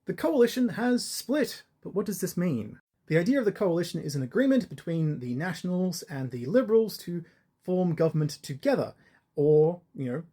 The coalition has split, but what does this mean? The idea of the coalition is an agreement between the Nationals and the Liberals to form government together, or,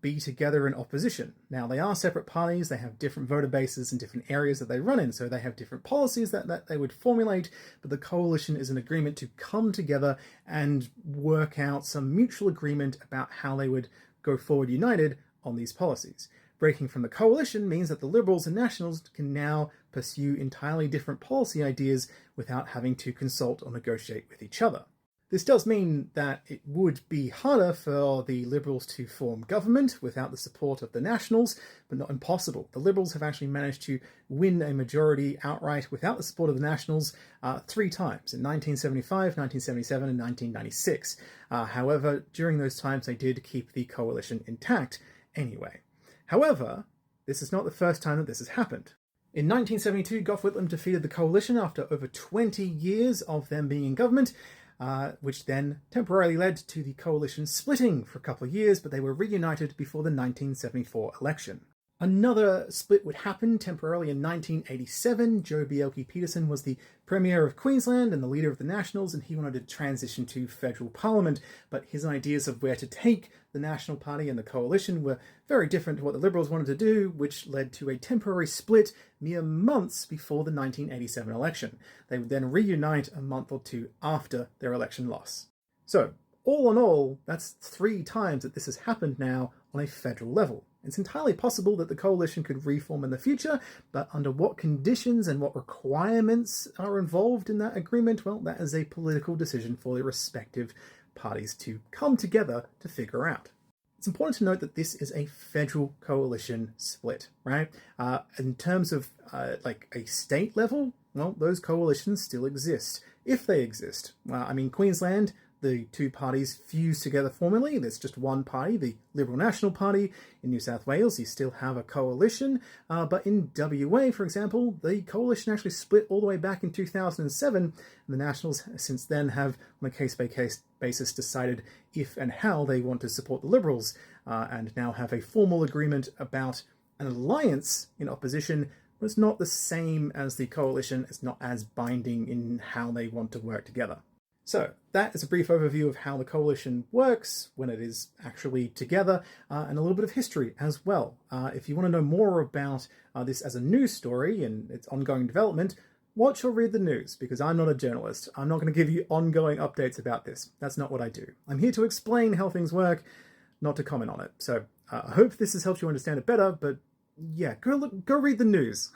be together in opposition. Now, they are separate parties, they have different voter bases and different areas that they run in, so they have different policies that they would formulate, but the coalition is an agreement to come together and work out some mutual agreement about how they would go forward united on these policies. Breaking from the coalition means that the Liberals and Nationals can now pursue entirely different policy ideas without having to consult or negotiate with each other. This does mean that it would be harder for the Liberals to form government without the support of the Nationals, but not impossible. The Liberals have actually managed to win a majority outright without the support of the Nationals 3 times, in 1975, 1977 and 1996. However, during those times they did keep the coalition intact anyway. However, this is not the first time that this has happened. In 1972, Gough Whitlam defeated the coalition after over 20 years of them being in government, which then temporarily led to the coalition splitting for a couple of years, but they were reunited before the 1974 election. Another split would happen temporarily in 1987. Joh Bjelke-Petersen was the Premier of Queensland and the leader of the Nationals, and he wanted to transition to federal parliament, but his ideas of where to take the National Party and the coalition were very different to what the Liberals wanted to do, which led to a temporary split mere months before the 1987 election. They would then reunite a month or two after their election loss. So, all in all, that's 3 times that this has happened now on a federal level. It's entirely possible that the coalition could reform in the future, but under what conditions and what requirements are involved in that agreement, well, that is a political decision for the respective parties to come together to figure out. It's important to note that this is a federal coalition split, right? In terms of like a state level, well, those coalitions still exist, if they exist. Queensland, the 2 parties fuse together formally. There's just one party, the Liberal National Party. In New South Wales, you still have a coalition. But in WA, for example, the coalition actually split all the way back in 2007. And the Nationals since then have, on a case-by-case basis, decided if and how they want to support the Liberals, and now have a formal agreement about an alliance in opposition, but it's not the same as the coalition. It's not as binding in how they want to work together. So that is a brief overview of how the coalition works when it is actually together, and a little bit of history as well. If you want to know more about this as a news story and its ongoing development, watch or read the news, because I'm not a journalist. I'm not going to give you ongoing updates about this. That's not what I do. I'm here to explain how things work, not to comment on it. So I hope this has helped you understand it better, but yeah, go read the news.